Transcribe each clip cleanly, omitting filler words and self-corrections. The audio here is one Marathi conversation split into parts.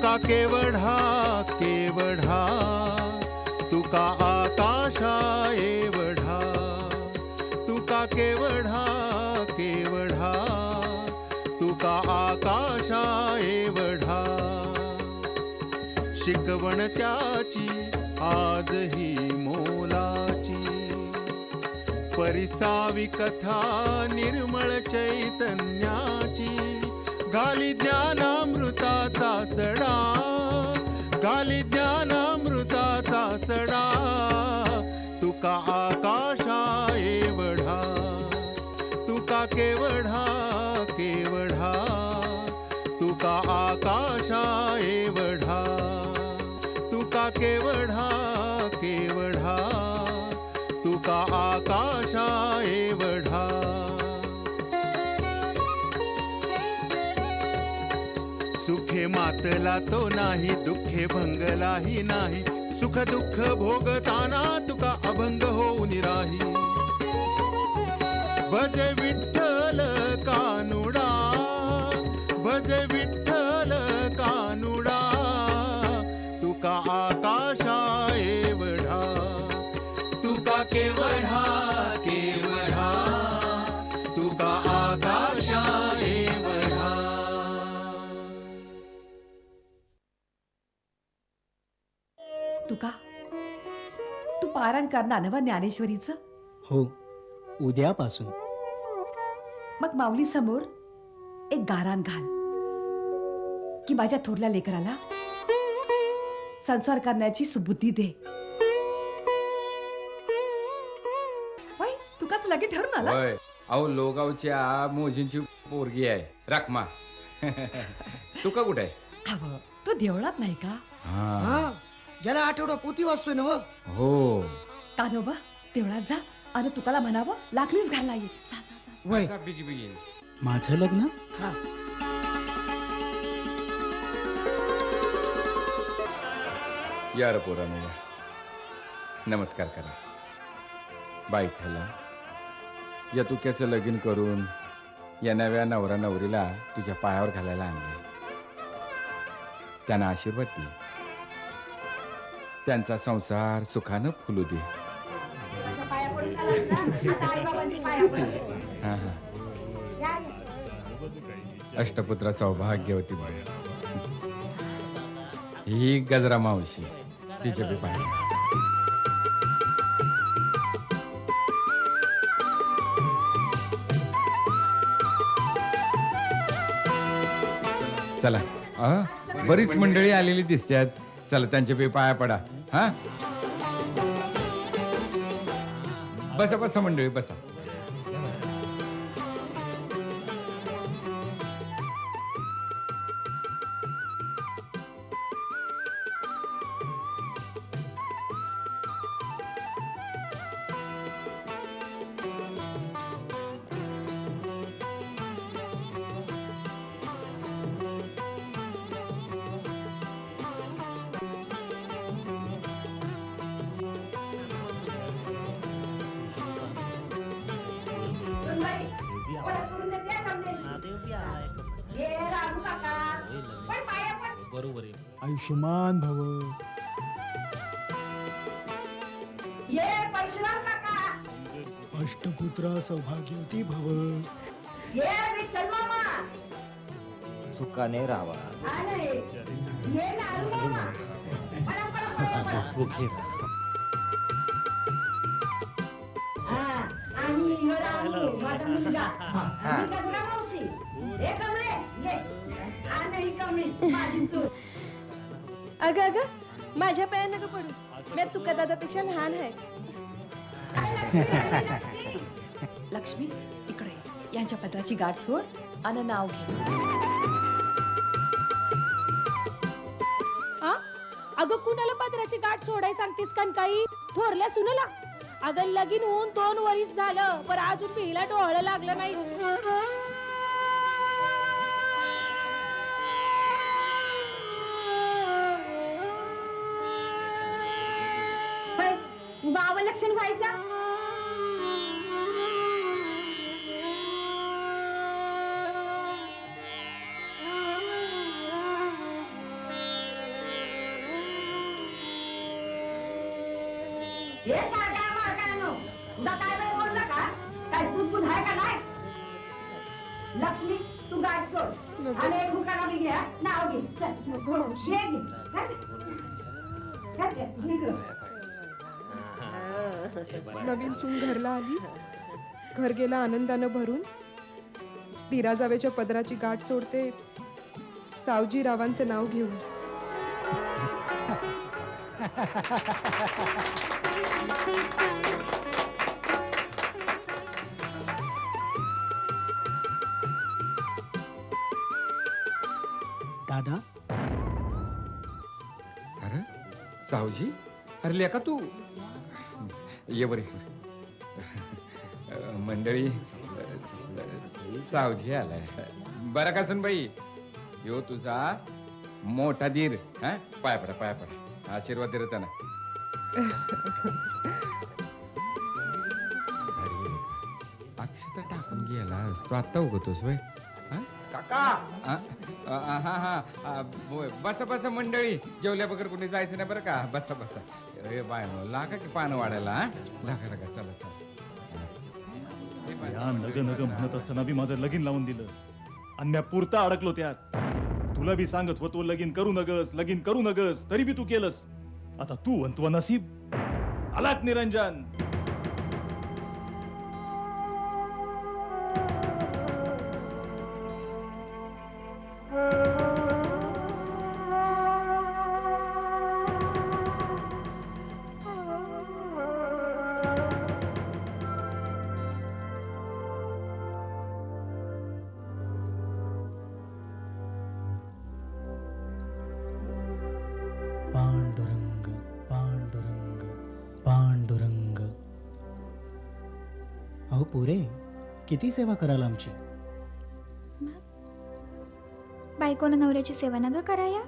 तुका केवढा केवढा, तुका आकाशा एवढा, तुका केवढा केवढा, तुका आकाशा एवढा. शिकवण त्याची आजही मोलाची, परिसावी कथा निर्मळ चैतन्याची. घाली ज्ञानामृताचा सडा, घाली ज्ञानामृताचा सडा. तुका आकाशा एवढा, तुका केवढा केवढा, तुका आकाशा एवढा, तुका केवढा केवढा, तुका आकाशा एवढा. सुखे मातला तो नाही, दुःखे भंगलाही नाही. सुख दुःख भोगताना तुका अभंग होऊन राही. भज विठ्ठल कानुडा, भज विठ्ठल कानुडा. तुका आकाशा एवढा, तुका केवढा केवढा, तुका आकाशा एवढा. तुका तू पारायण करणार ना ज्ञानेश्वरीचं? हो, उद्यापासून. मग माऊली समोर एक गारान घाल की माझ्या थोरल्या लेकराला संसार करण्याची सुबुद्धी दे. वय तुकाच लगे ठरून आला. होय, अहो लोगावच्या मोजींची पोरगी आहे रखमा. तुका कुठे आहे? अव तू देवळात नाही का? हा. गेला आठवडा पोती वाचतोय ना. हो. कानोबा देवळात जा आणि तुकाला म्हणावं लागलीच घालला ये. सा सा सा सा. वय, बिगी बिगी. माझं लग्न? हा. या रे पोरांनो या. नमस्कार करा. बाईठला या तुक्याचं लगीन करून या नव्या नवरा नवरीला तुझ्या पायावर घालायला आणले. त्यांना आशीर्वाद दे. त्यांचा संसार सुखानं फुलू दे. हा हा. अष्टपुत्र सौभाग्यवती बाई. ही गजरा मावशी तिच्या बी पाय. चला बरीच मंडळी आलेली दिसतात. चला त्यांच्या बी पाया पडा. हा बसा बसा मंडळी बसा. बरोबर आहे. आयुष्यमान भव. अष्टपुत्र सौभाग्यवती भव. सुखाने राहावा. सुखी अगं अगं माझ्या पाया नका पडूस. मी तुका दादापेक्षा लहान आहे. लक्ष्मी इकडे ये. यांच्या पत्राची गाठ सोड आणि नाव घे. अगं कुणाला पत्राची गाठ सोडाय सांगतेस कनकाई? थोरल्या सुनला. अगं लगीन होऊन 2 वर्ष झालं पण अजून बिहीला डोळं लागलं नाही. बाबा लक्षण व्हायचा. हे सारख्या मार्गानो उद्या काय वेळ बोल नका काय चुकून आहे का नाही लक्ष्मी तू गाडी सोड आणि एक हुकाना बी घ्या नाव घे चल घे घे काय नवीन सून घरला आली घर गेला आनंदानं भरून धीरा जावेच्या पदराची गाठ सोडते सावजी रावांचे नाव घेऊन. दादा अरे सावजी अरे लेका तू ये बरे मंडळी सावजी आलाय बरं का सुनबाई यो तुझा मोठा धीर हा पाय पडा आशीर्वाद दे रे त्यांना अरे अक्षता टाकून गेला स्वतः उगतोस वय काका बसा मंडळी जेवल्या बगर कुणी जायचं नाही बरं का बसा ए बाय लागा की पानं वाढायला लागा चला या नग नग म्हणत असताना बी माझं लगीन लावून दिलं अन्या पुरता अडकलो त्यात तुला बी सांगत होतो लगीन करू नगस तरी बी तू केलंस आता तू म्हणतो नसीब आलात निरंजन पांडुरंग पांडुरंग पांडुरंग. अहो पुरे किती सेवा कराल आमची. बायकोनं नवऱ्याची सेवा न ग कराया.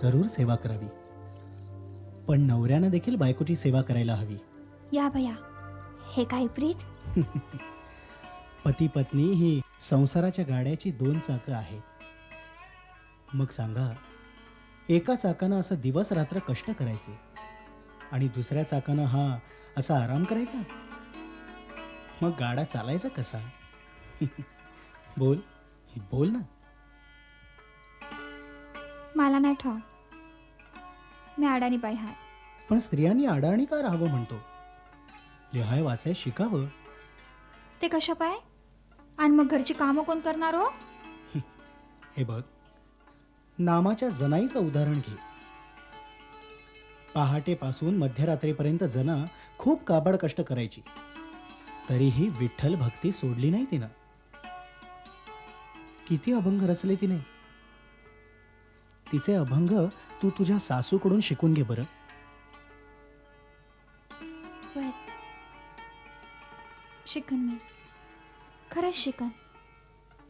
जरूर सेवा करावी पण नवऱ्यानं देखील बायकोची सेवा करायला हवी. या भया हे काय प्रीत. पती पत्नी ही संसाराच्या गाड्याची दोन चाकं आहेत. मग सांगा एका चाकानं असं दिवस रात्र कष्ट करायचे आणि दुसऱ्या चाकानं हा असा आराम करायचा. मग गाडा चालायचा कसा. बोल बोल ना. मला नाही ठाव मी अडाणी बाई हाय. पण स्त्रियांनी अडाणी का राहावं म्हणतो. लिहाय वाचाय शिकावं. ते कशा पाय आणि मग घरची कामं कोण करणार हो. हे बघ नामाच्या जनाईचं उदाहरण घे. पहाटेपासून मध्यरात्रीपर्यंत जना खूप काबाड कष्ट करायची तरीही विठ्ठल भक्ती सोडली नाही तिनं. किती अभंग रचले तिने. तिचे अभंग तू तुझ्या सासूकडून शिकून घे बरं. वय शिकन मी खरंच शिकन.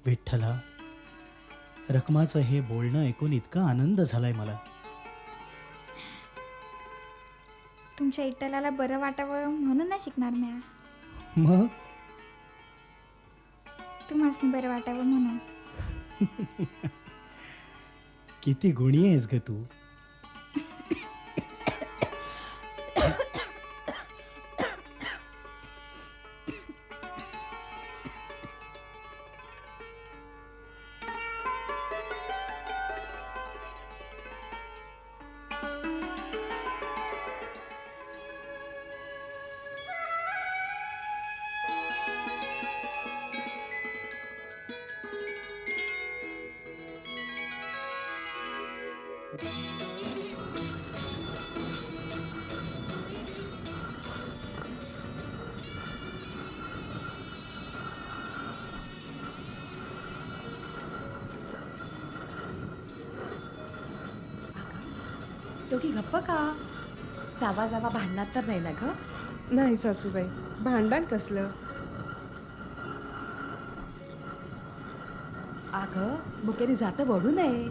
विठ्ठला रखमाचं हे बोलणं ऐकून इतका आनंद झालाय मला. तुमच्या इट्टलाला बरं वाटावं म्हणून नाही शिकणार म्या. मग तुम्हाला बरं वाटावं म्हणून. किती गुणी आहेस ग तू. दोघी गप्प का. जावा जावा भांडणार तर नाही ना ग. नाही सासूबाई भांडण कसलं. अगं मुकेने जातं वळू नये.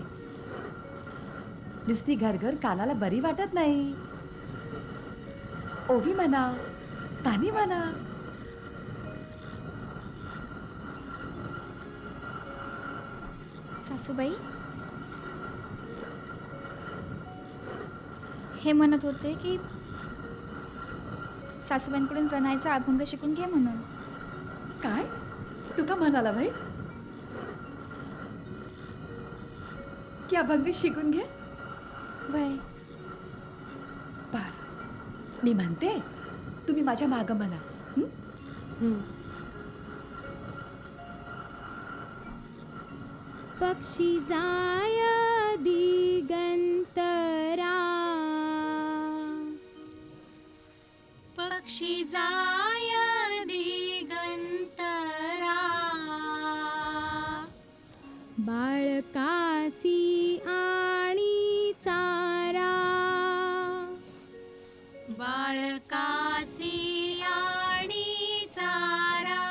नुसती घरघर कानाला बरी वाटत नाही. ओवी म्हणा कानी म्हणा. सासूबाई हे म्हणत होते की सासूबाईंकडून जनायचा अभंग शिकून घे म्हणून. काय तू का म्हणाला भाई की अभंग शिकून घे? वय बर मी म्हणते तुम्ही माझ्या माग म्हणा. हं? पक्षी जाय दिगंतरा, पक्षी जाय दिगंतरा, बाळकासी आणि चारा, बाळकासी आणि चारा,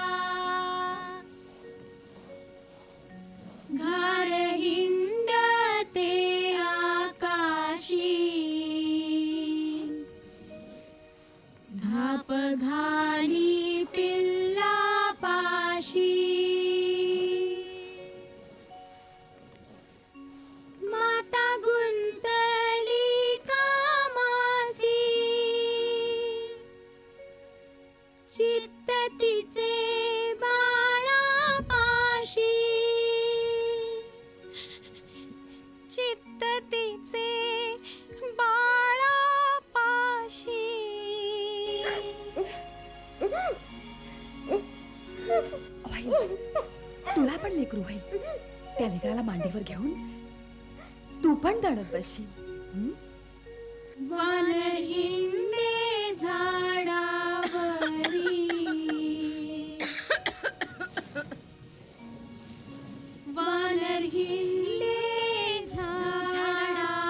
घार हिंडते आकाशी, झाप घाली पिल्ला पाशी, माता गुंतली कामासी, चित्त तिचे बाळापाशी, चित्त तिचे बाळापाशी. भाई तुला पण लेकरू भाई त्या लेकराला मांडीवर घेऊन तू पण दडत बसशी. हं? वानर हिंडे झाडावरी, वानर हिंडे झाडावरी,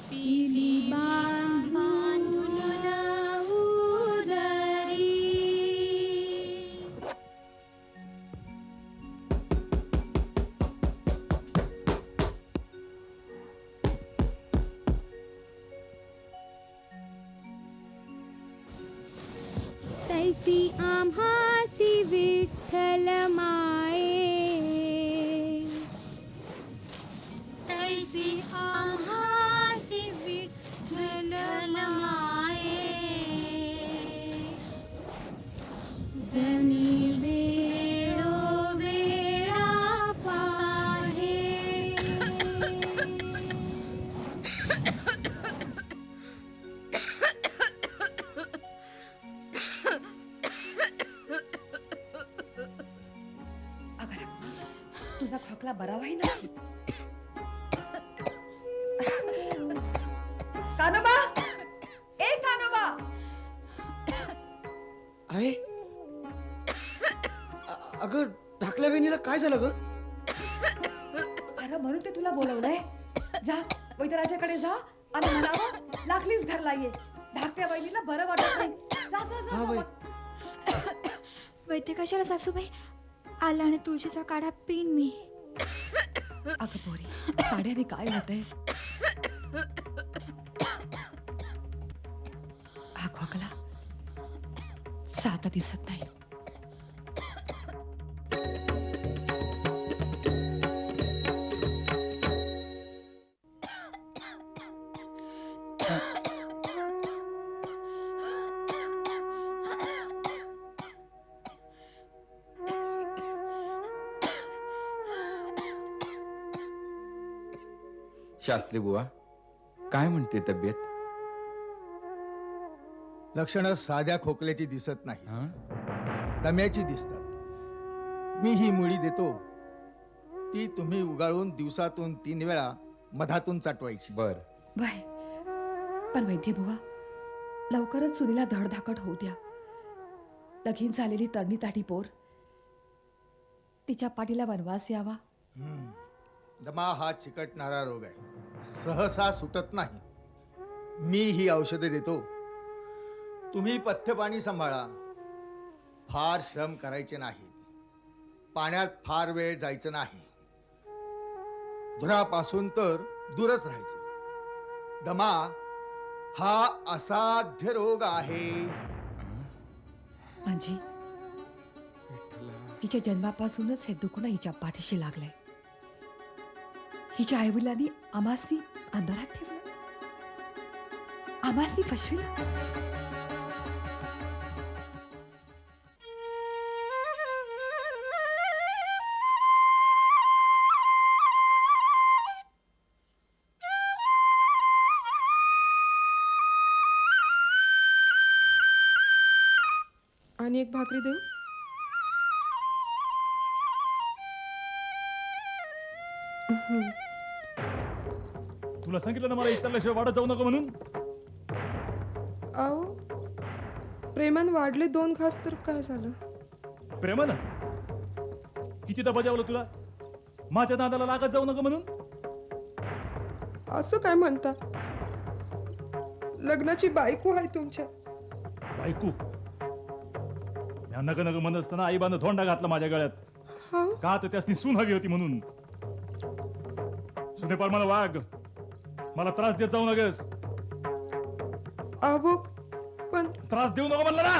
पिली बांधून उदरी. तैसी आम्हासी विठ्ठल माये, तैसी आम्हासी विठ्ठल माये, जनी वेळो वेळा पाहे. अगं रखमा, तुझा खोकला बरा व्हाय नाही. कानोबा, ए कानोबा, आहे अगं ढाकल्या बहिणीला काय झालं ग? अरे म्हणून ते तुला बोलवलंय. जा वैद्यराजाकडे जा आणि म्हणावं लागलीच घरला ये. धाकट्या बहिणीला बरं वाटत नाही. जा जा जा, हा जा. बाई. वैद्य कशाला सासूबाई? आला आणि तुळशीचा काढा पिन मी. अगं पोरी काड्याने काय होतंय? हा खोकला साधा दिसत नाही. शास्त्री बुवा काय म्हणते तब्येत? लक्षणं साध्या खोकल्याची दिसत नाही, हं? दम्याची दिसतात. मी ही मुळी देतो, ती तुम्ही उगाळून दिवसातून 3 वेळा मधातून चाटवायची. बर. बाय पण वैद्य बुवा लवकरच सुनीला धडधाकट होऊ द्या. लगीन झालेली तरणी ताठी पोर, तिच्या पाठीला वनवास यावा. दमा हा चिकटणारा रोग आहे, सहसा सुटत नाही. मी ही औषधे देतो, तुम्ही पथ्यपाणी सांभाळा. फार श्रम करायचे नाही, पाण्यात फार वेळ जायचं नाही, धुरापासून तर दूरच राहायचं. दमा हा असाध्य रोग आहे. म्हणजे हिच्या जन्मापासूनच हे दुखणं हिच्या पाठीशी लागलंय. हिच्या आईवडिलांनी आम्हासनी अंधारात ठेवलं. आम्हासनी फसवी. आणि एक भाकरी देऊ. तुला सांगितलं ना मला इचारल्याशिवाय वाढत जाऊ नका म्हणून. अहो प्रेमान वाढले 2 घास तर काय झालं. प्रेमानं कितीदा बजावलं तुला माझ्या नादाला लागत जाऊ नका म्हणून. असं काय म्हणता. लग्नाची बायको आहे तुमच्या. बायको नग नग म्हणत असताना आईबानं धोंडा घातला माझ्या गळ्यात. हा का तर त्यासनी सून हवी होती म्हणून. सुनेपाळ मला वाघ मला त्रास देत जाऊ नगस. अहो पण त्रास देऊ नको म्हणलं ना.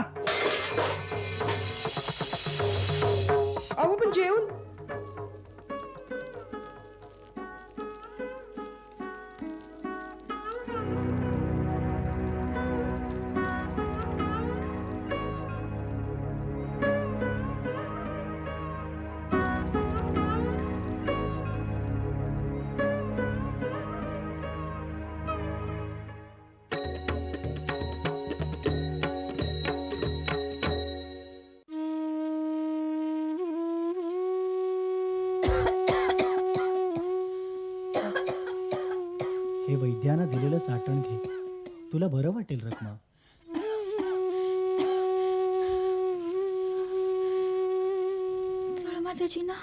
अहो पण जेवण. हे वैद्यानं दिलेलं चाटण घे, तुला बरं वाटेल रखमा. चळ माझा जीना,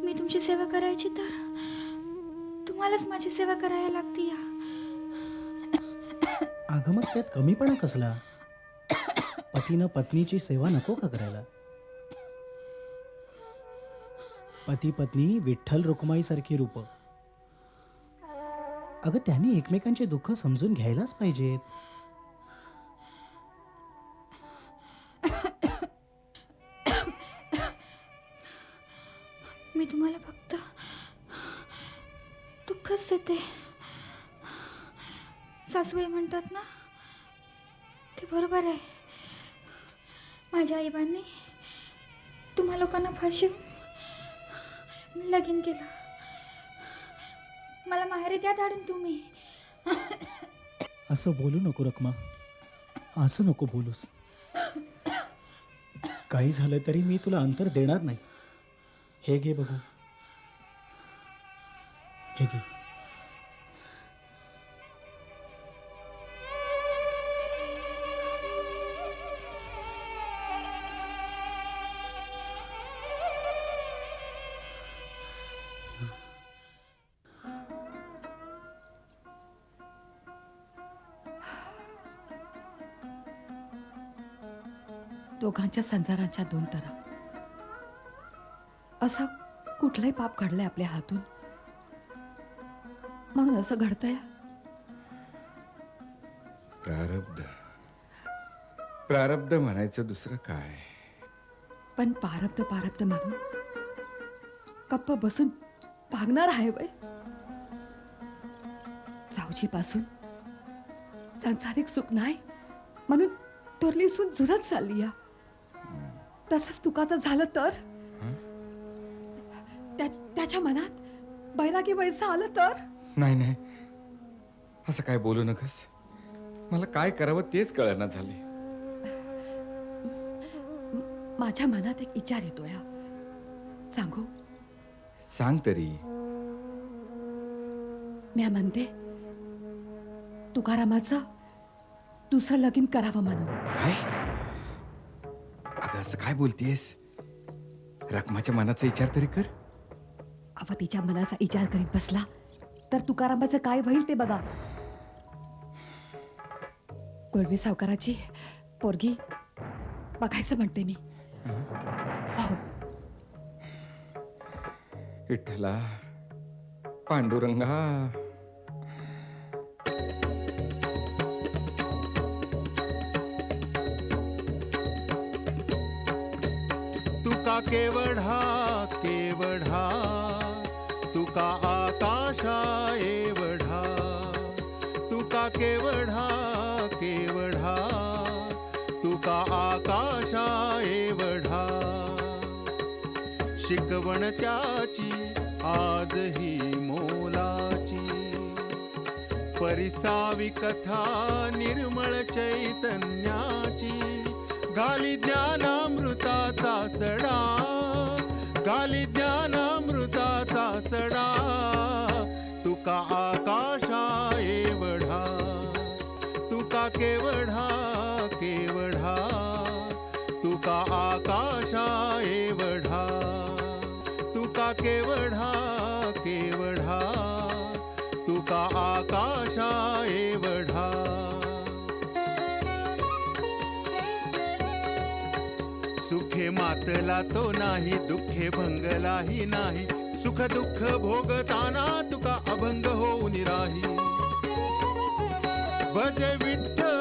मी तुमची सेवा करायची तर तुम्हालाच माझी सेवा करायला लागती. या अगं मग त्यात कमीपणा कसला. पतीनं पत्नीची सेवा नको का करायला. पती पत्नी विठ्ठल रुक्माई सारखी रूप. अगं त्यांनी एकमेकांचे दुःख समजून घ्यायलाच पाहिजेत. मी तुम्हाला फक्त दुःखच देते. सासूबाई म्हणतात ना ते बरोबर आहे. माझ्या आईबांनी तुम्हा लोकांना फसवून लगीन केलं. मला माहेरी त्या धाडून तुम्ही. असं बोलू नको रखमा, असं नको बोलूस. काही झालं तरी मी तुला अंतर देणार नाही. हे घे बघू, हे घे. दोघांच्या संसारांच्या 2 तरा. असं कुठलंही पाप घडलंय आपल्या हातून म्हणून असं घडतंय. प्रारब्ध प्रारब्ध म्हणायचं दुसरं काय. पण पारब्ध पारब्ध म्हणून गप्प बसून भागणार आहे वय. जाऊजीपासून सांसारिक सुख नाही म्हणून थोरली सून झुरत चालली. या तसंच तुकाचं झालं तर त्याच्या मनात बैरागी वैसा आलं तर. नाही नाही असं काय बोलू नकस. मला काय करावं तेच कळना झाले. माझ्या मनात एक विचार येतोय. सांगू. सांग तरी. मी म्हणते तुकारामाचं दुसरं लगीन करावं म्हणून. काय अगं असं काय बोलतेस. रखमाच्या मनाचा विचार तरी कर. अव तिच्या मनाचा विचार करीत बसला तर तुकारामाचं काय होईल ते बघा. कोळवे सावकाराची पोरगी बघायचं म्हणते मी. हो. विठ्ठला पांडुरंगा. तुका केवढा केवढा तुका आकाशा एवढा तुका आकाशा एवढा शिकवण त्याची आजही मोलाची परिसावी कथा निर्मळ चैतन्याची गाली ज्ञानामृताचा सडा गाली ज्ञानामृताचा सडा तुका आकाशा एवढा तुका केवढा केवढा तुका आकाशा एवढा तुका केवढा केवढा तुका आकाशा एवढा सुखे मातला तो नाही दुःखे भंगलाही नाही सुख दुःख भोगताना तुका अभंग होऊन राही भजे विठ्ठल